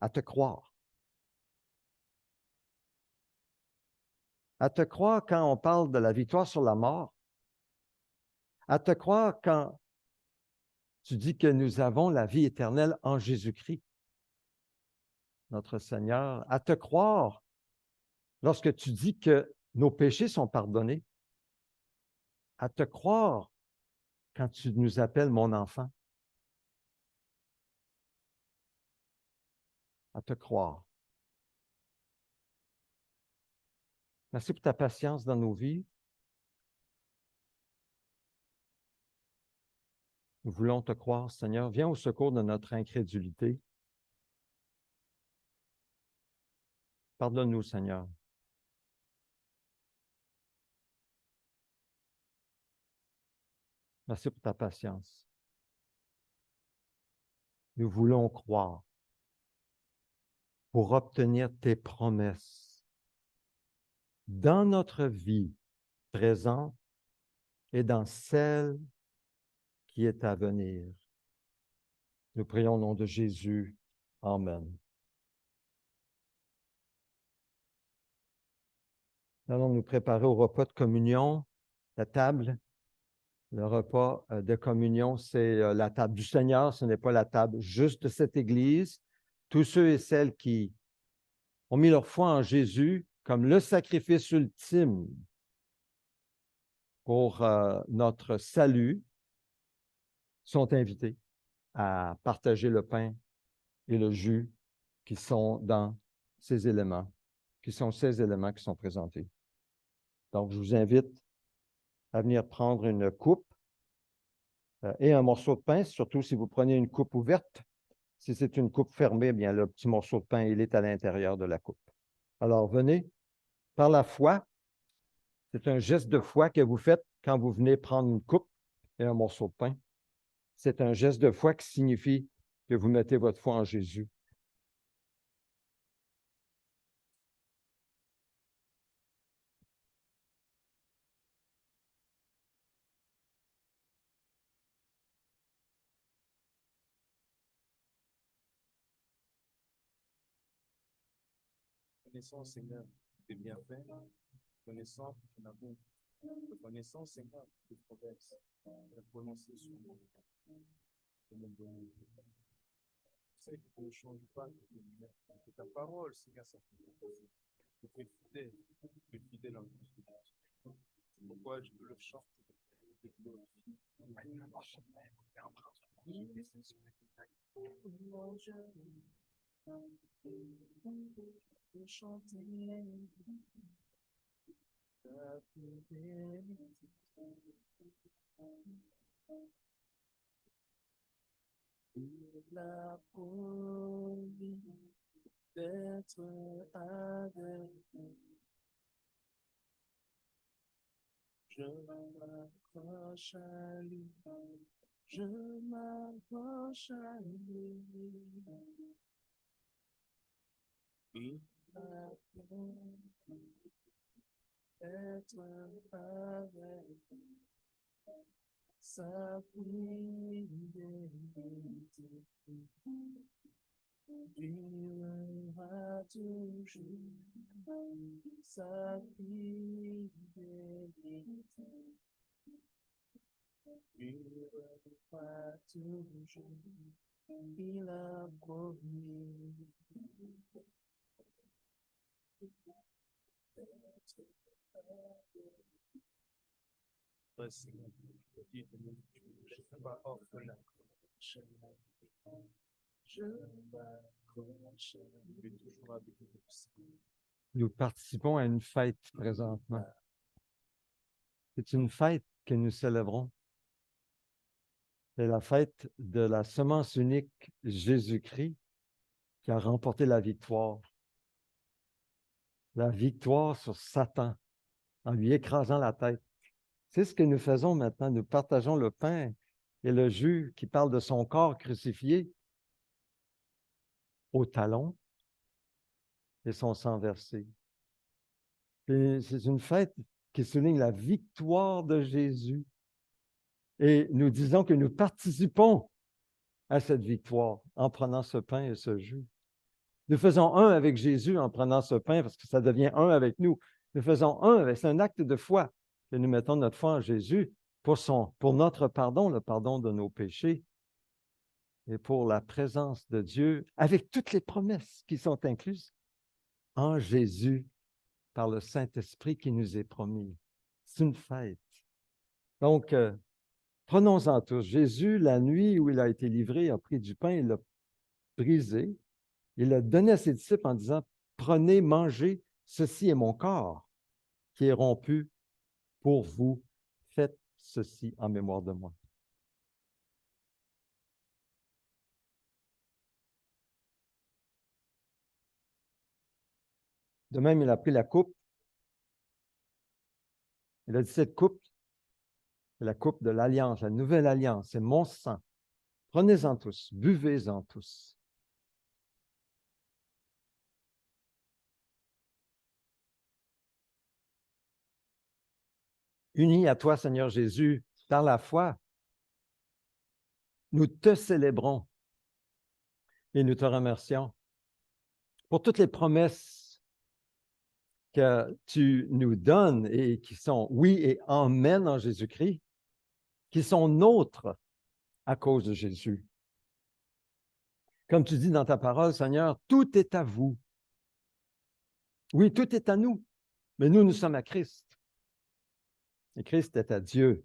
à te croire. À te croire quand on parle de la victoire sur la mort, à te croire quand tu dis que nous avons la vie éternelle en Jésus-Christ, notre Seigneur, à te croire lorsque tu dis que nos péchés sont pardonnés, à te croire quand tu nous appelles mon enfant, à te croire. Merci pour ta patience dans nos vies. Nous voulons te croire, Seigneur. Viens au secours de notre incrédulité. Pardonne-nous, Seigneur. Merci pour ta patience. Nous voulons croire pour obtenir tes promesses dans notre vie présente et dans celle qui est à venir. Nous prions au nom de Jésus. Amen. Nous allons nous préparer au repas de communion, la table. Le repas de communion, c'est la table du Seigneur, ce n'est pas la table juste de cette Église. Tous ceux et celles qui ont mis leur foi en Jésus comme le sacrifice ultime pour notre salut sont invités à partager le pain et le jus qui sont dans ces éléments, qui sont ces éléments qui sont présentés. Donc, je vous invite à venir prendre une coupe et un morceau de pain, surtout si vous prenez une coupe ouverte. Si c'est une coupe fermée, eh bien, le petit morceau de pain, il est à l'intérieur de la coupe. Alors, venez par la foi. C'est un geste de foi que vous faites quand vous venez prendre une coupe et un morceau de pain. C'est un geste de foi qui signifie que vous mettez votre foi en Jésus. Connaissons, Seigneur, tes bienfaits, connaissons ton amour, connaissons, Seigneur, tes promesses, prononcées sur nous. sais que tu ne changes pas, que ta parole, Seigneur, ça tu es fidèle. Tu es fidèle en tout ce que tu dis. C'est pourquoi je le chante. Je te glorifie. Il a promis d'être avec nous. Je m'accroche à lui. Je m'accroche à lui. Il a promis d'être avec nous. Sa fidélité durera toujours. Sa fidélité durera toujours. Il a promis Seigneur, je ne suis pas orphelin. Je m'accroche, je vais toujours avec vous. Nous participons à une fête présentement. C'est une fête que nous célébrons. C'est la fête de la semence unique Jésus-Christ qui a remporté la victoire. La victoire sur Satan en lui écrasant la tête. C'est ce que nous faisons maintenant. Nous partageons le pain et le jus qui parle de son corps crucifié au talon et son sang versé. C'est une fête qui souligne la victoire de Jésus. Et nous disons que nous participons à cette victoire en prenant ce pain et ce jus. Nous faisons un avec Jésus en prenant ce pain parce que ça devient un avec nous. Nous faisons un avec, c'est un acte de foi que nous mettons notre foi en Jésus pour notre pardon, le pardon de nos péchés et pour la présence de Dieu avec toutes les promesses qui sont incluses en Jésus par le Saint-Esprit qui nous est promis. C'est une fête. Donc, prenons-en tous. Jésus, la nuit où il a été livré, a pris du pain, il l'a brisé, il l'a donné à ses disciples en disant, « Prenez, mangez, ceci est mon corps qui est rompu pour vous. Faites ceci en mémoire de moi. » De même, il a pris la coupe. Il a dit, cette coupe, c'est la coupe de l'alliance, la nouvelle alliance, c'est mon sang. Prenez-en tous, buvez-en tous. Unis à toi, Seigneur Jésus, par la foi, nous te célébrons et nous te remercions pour toutes les promesses que tu nous donnes et qui sont oui et amen en Jésus-Christ, qui sont nôtres à cause de Jésus. Comme tu dis dans ta parole, Seigneur, tout est à vous. Oui, tout est à nous, mais nous sommes à Christ. Et Christ est à Dieu.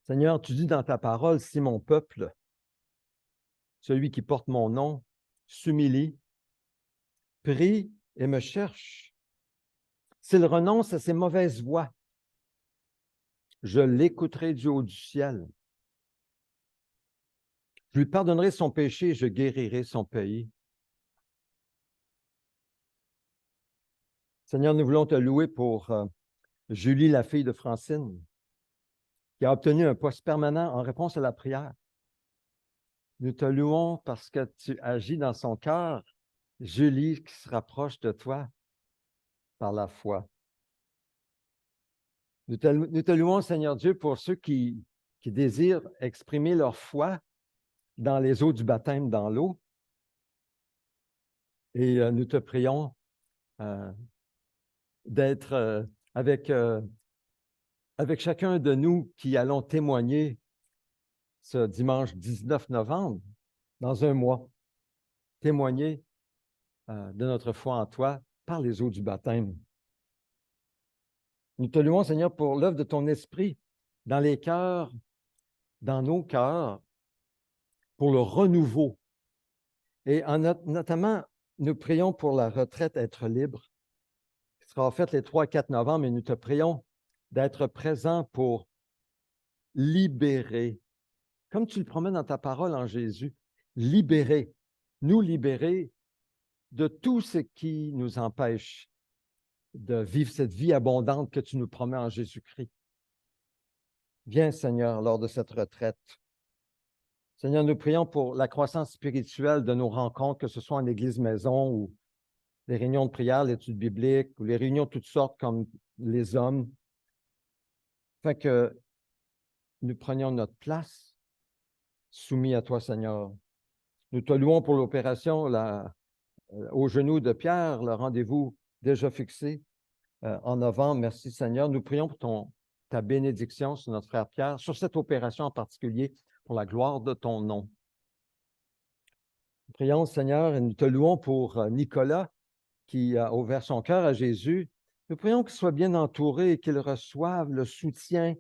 Seigneur, tu dis dans ta parole, si mon peuple, celui qui porte mon nom, s'humilie, prie et me cherche, s'il renonce à ses mauvaises voies, je l'écouterai du haut du ciel. Je lui pardonnerai son péché et je guérirai son pays. Seigneur, nous voulons te louer pour Julie, la fille de Francine, qui a obtenu un poste permanent en réponse à la prière. Nous te louons parce que tu agis dans son cœur, Julie qui se rapproche de toi par la foi. Nous te louons, Seigneur Dieu, pour ceux qui désirent exprimer leur foi dans les eaux du baptême dans l'eau. Et nous te prions d'être avec chacun de nous qui allons témoigner ce dimanche 19 novembre dans un mois, témoigner de notre foi en toi par les eaux du baptême. Nous te louons, Seigneur, pour l'œuvre de ton esprit dans les cœurs, dans nos cœurs, pour le renouveau. Et notamment, nous prions pour la retraite être libre, qui sera faite les 3 et 4 novembre, et nous te prions d'être présent pour libérer, comme tu le promets dans ta parole en Jésus, libérer, nous libérer de tout ce qui nous empêche de vivre cette vie abondante que tu nous promets en Jésus-Christ. Viens, Seigneur, lors de cette retraite. Seigneur, nous prions pour la croissance spirituelle de nos rencontres, que ce soit en Église maison ou les réunions de prière, l'étude biblique, ou les réunions de toutes sortes comme les hommes, afin que nous prenions notre place soumis à toi, Seigneur. Nous te louons pour l'opération au genou de Pierre, le rendez-vous déjà fixé en novembre. Merci, Seigneur. Nous prions pour ta bénédiction sur notre frère Pierre, sur cette opération en particulier, pour la gloire de ton nom. Nous prions, Seigneur, et nous te louons pour Nicolas, qui a ouvert son cœur à Jésus. Nous prions qu'il soit bien entouré et qu'il reçoive le soutien,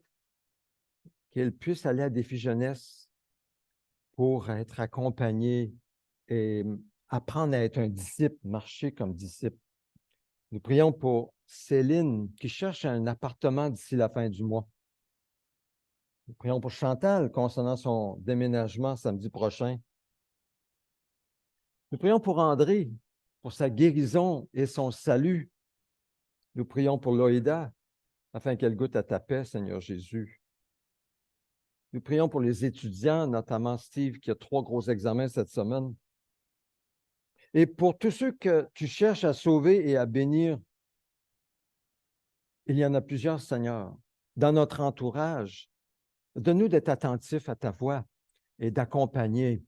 qu'il puisse aller à Défi Jeunesse pour être accompagné et apprendre à être un disciple, marcher comme disciple. Nous prions pour Céline, qui cherche un appartement d'ici la fin du mois. Nous prions pour Chantal, concernant son déménagement samedi prochain. Nous prions pour André, pour sa guérison et son salut. Nous prions pour Loïda, afin qu'elle goûte à ta paix, Seigneur Jésus. Nous prions pour les étudiants, notamment Steve, qui a 3 gros examens cette semaine. Et pour tous ceux que tu cherches à sauver et à bénir, il y en a plusieurs, Seigneur, dans notre entourage. Donne-nous d'être attentifs à ta voix et d'accompagner,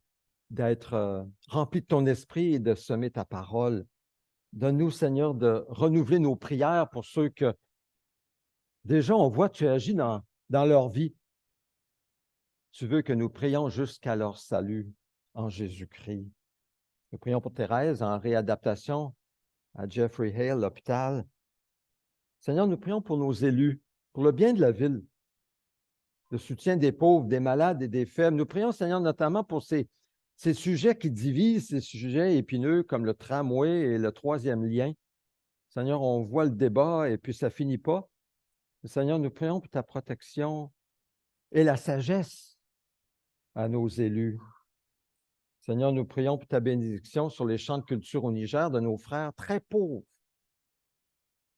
d'être remplis de ton esprit et de semer ta parole. Donne-nous, Seigneur, de renouveler nos prières pour ceux que déjà on voit que tu agis dans leur vie. Tu veux que nous prions jusqu'à leur salut en Jésus-Christ. Nous prions pour Thérèse en réadaptation à Jeffrey Hale, l'hôpital. Seigneur, nous prions pour nos élus, pour le bien de la ville, le soutien des pauvres, des malades et des faibles. Nous prions, Seigneur, notamment pour ces sujets qui divisent, ces sujets épineux comme le tramway et le 3e lien. Seigneur, on voit le débat et puis ça ne finit pas. Seigneur, nous prions pour ta protection et la sagesse à nos élus. Seigneur, nous prions pour ta bénédiction sur les champs de culture au Niger de nos frères très pauvres.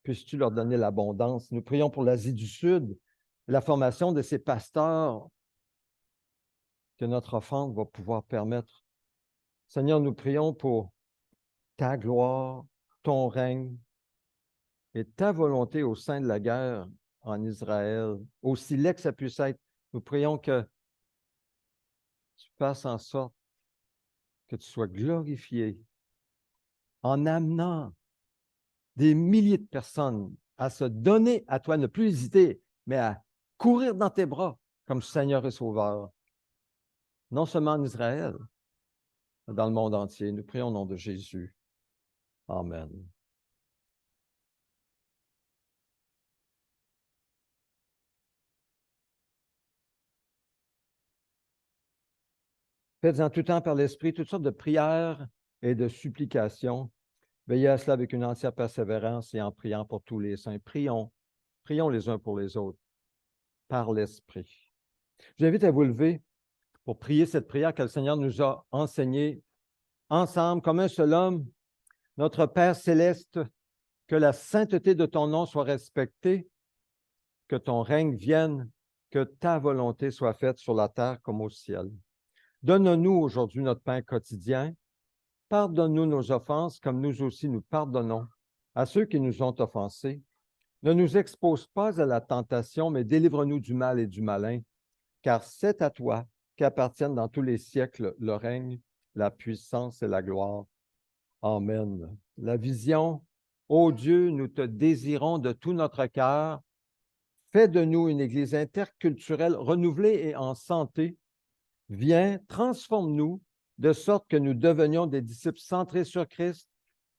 Puisses-tu leur donner l'abondance. Nous prions pour l'Asie du Sud, la formation de ces pasteurs que notre offrande va pouvoir permettre. Seigneur, nous prions pour ta gloire, ton règne et ta volonté au sein de la guerre en Israël, aussi laid que ça puisse être. Nous prions que tu fasses en sorte que tu sois glorifié en amenant des milliers de personnes à se donner à toi, ne plus hésiter, mais à courir dans tes bras comme Seigneur et Sauveur. Non seulement en Israël, mais dans le monde entier. Nous prions au nom de Jésus. Amen. Faites en tout temps par l'Esprit toutes sortes de prières et de supplications. Veillez à cela avec une entière persévérance et en priant pour tous les saints. Prions les uns pour les autres, par l'Esprit. Je vous invite à vous lever pour prier cette prière que le Seigneur nous a enseignée ensemble, comme un seul homme. Notre Père céleste, que la sainteté de ton nom soit respectée, que ton règne vienne, que ta volonté soit faite sur la terre comme au ciel. Donne-nous aujourd'hui notre pain quotidien. Pardonne-nous nos offenses, comme nous aussi nous pardonnons à ceux qui nous ont offensés. Ne nous expose pas à la tentation, mais délivre-nous du mal et du malin, car c'est à toi qu'appartiennent dans tous les siècles le règne, la puissance et la gloire. Amen. La vision, ô Dieu, nous te désirons de tout notre cœur. Fais de nous une Église interculturelle renouvelée et en santé. Viens, transforme-nous de sorte que nous devenions des disciples centrés sur Christ,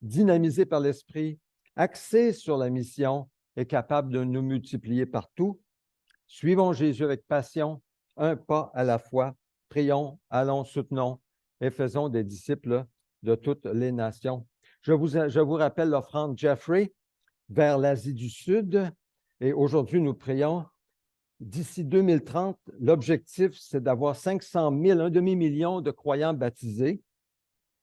dynamisés par l'Esprit, axés sur la mission et capables de nous multiplier partout. Suivons Jésus avec passion, un pas à la fois. Prions, allons, soutenons et faisons des disciples de toutes les nations. Je vous rappelle l'offrande Jeffrey vers l'Asie du Sud. Et aujourd'hui, nous prions. D'ici 2030, l'objectif, c'est d'avoir 500 000, un demi-million de croyants baptisés.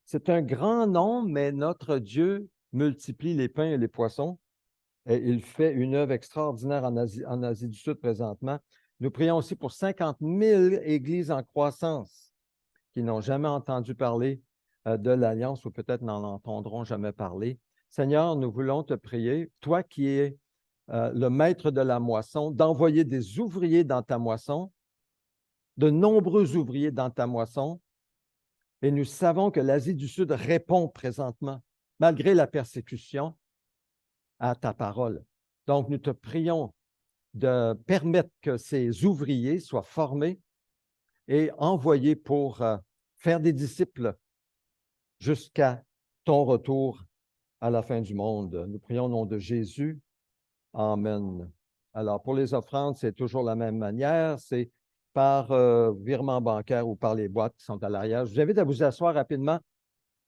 C'est un grand nombre, mais notre Dieu multiplie les pains et les poissons. Et il fait une œuvre extraordinaire en Asie du Sud présentement. Nous prions aussi pour 50 000 églises en croissance qui n'ont jamais entendu parler de l'Alliance ou peut-être n'en entendront jamais parler. Seigneur, nous voulons te prier, toi qui es le maître de la moisson, d'envoyer des ouvriers dans ta moisson, de nombreux ouvriers dans ta moisson. Et nous savons que l'Asie du Sud répond présentement, malgré la persécution, à ta parole. Donc, nous te prions de permettre que ces ouvriers soient formés et envoyés pour faire des disciples jusqu'à ton retour à la fin du monde. Nous prions au nom de Jésus. Amen. Alors, pour les offrandes, c'est toujours la même manière. C'est par virement bancaire ou par les boîtes qui sont à l'arrière. Je vous invite à vous asseoir rapidement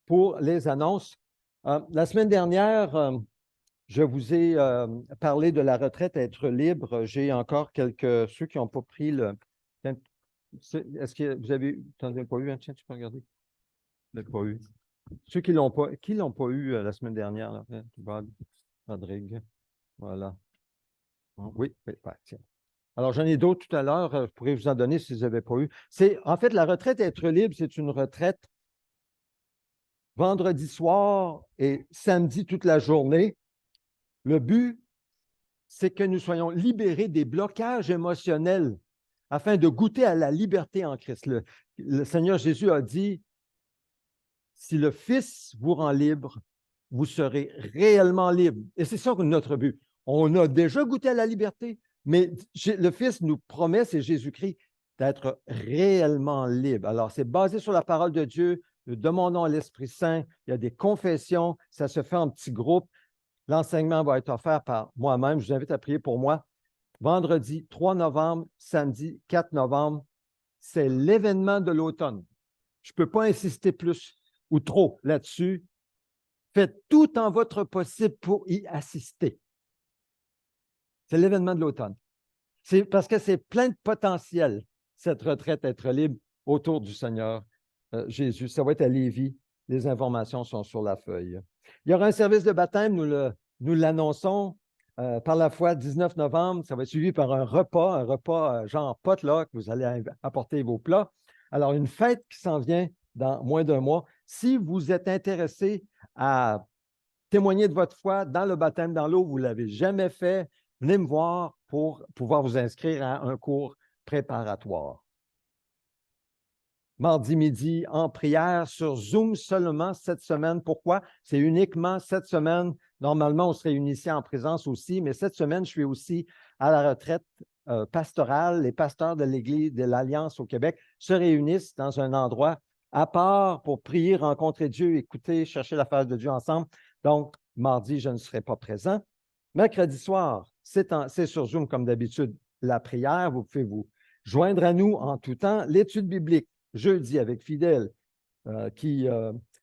pour les annonces. La semaine dernière, je vous ai parlé de la retraite à être libre. J'ai encore ceux qui n'ont pas pris le... Est-ce que vous avez... Tu n'en as pas eu un? Tiens, tu peux regarder. Je ne l'ai pas eu. Ceux qui l'ont pas eu la semaine dernière, là, Rodrigue. Voilà. Oui, tiens. Alors, j'en ai d'autres tout à l'heure. Je pourrais vous en donner si vous n'avez pas eu. En fait, la retraite à être libre, c'est une retraite vendredi soir et samedi toute la journée. Le but, c'est que nous soyons libérés des blocages émotionnels afin de goûter à la liberté en Christ. Le Seigneur Jésus a dit, si le Fils vous rend libre, vous serez réellement libre. Et c'est ça notre but. On a déjà goûté à la liberté, mais le Fils nous promet, c'est Jésus-Christ, d'être réellement libre. Alors, c'est basé sur la parole de Dieu. Nous demandons à l'Esprit Saint. Il y a des confessions. Ça se fait en petits groupes. L'enseignement va être offert par moi-même. Je vous invite à prier pour moi. Vendredi 3 novembre, samedi 4 novembre, c'est l'événement de l'automne. Je ne peux pas insister plus ou trop là-dessus. Faites tout en votre possible pour y assister. C'est l'événement de l'automne. C'est parce que c'est plein de potentiel, cette retraite être libre autour du Seigneur Jésus. Ça va être à Lévis. Les informations sont sur la feuille. Il y aura un service de baptême, nous l'annonçons par la foi 19 novembre. Ça va être suivi par un repas genre potluck. Vous allez apporter vos plats. Alors, une fête qui s'en vient dans moins d'un mois. Si vous êtes intéressé à témoigner de votre foi dans le baptême dans l'eau, vous ne l'avez jamais fait, venez me voir pour pouvoir vous inscrire à un cours préparatoire. Mardi midi, en prière sur Zoom seulement cette semaine. Pourquoi? C'est uniquement cette semaine. Normalement, on se réunissait en présence aussi, mais cette semaine, je suis aussi à la retraite pastorale. Les pasteurs de l'Église de l'Alliance au Québec se réunissent dans un endroit à part pour prier, rencontrer Dieu, écouter, chercher la face de Dieu ensemble. Donc, mardi, je ne serai pas présent. Mercredi soir, c'est sur Zoom comme d'habitude, la prière. Vous pouvez vous joindre à nous en tout temps. L'étude biblique, jeudi avec Fidèle, qui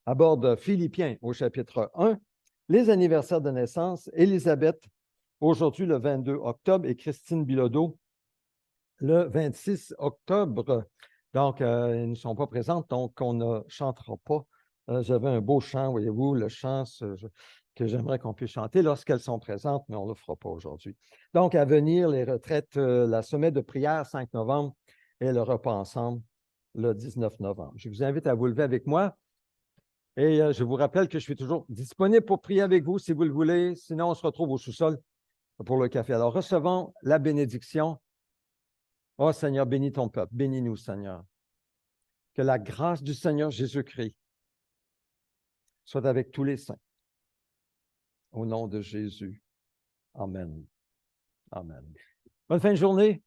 aborde Philippiens au chapitre 1. Les anniversaires de naissance, Élisabeth, aujourd'hui le 22 octobre, et Christine Bilodeau, le 26 octobre. Donc, ils ne sont pas présentes, donc on ne chantera pas. J'avais un beau chant, voyez-vous, le chant que j'aimerais qu'on puisse chanter lorsqu'elles sont présentes, mais on ne le fera pas aujourd'hui. Donc, à venir, les retraites, la sommet de prière 5 novembre et le repas ensemble le 19 novembre. Je vous invite à vous lever avec moi et je vous rappelle que je suis toujours disponible pour prier avec vous si vous le voulez. Sinon, on se retrouve au sous-sol pour le café. Alors, recevons la bénédiction. Oh Seigneur, bénis ton peuple. Bénis-nous, Seigneur. Que la grâce du Seigneur Jésus-Christ soit avec tous les saints. Au nom de Jésus. Amen. Amen. Bonne fin de journée.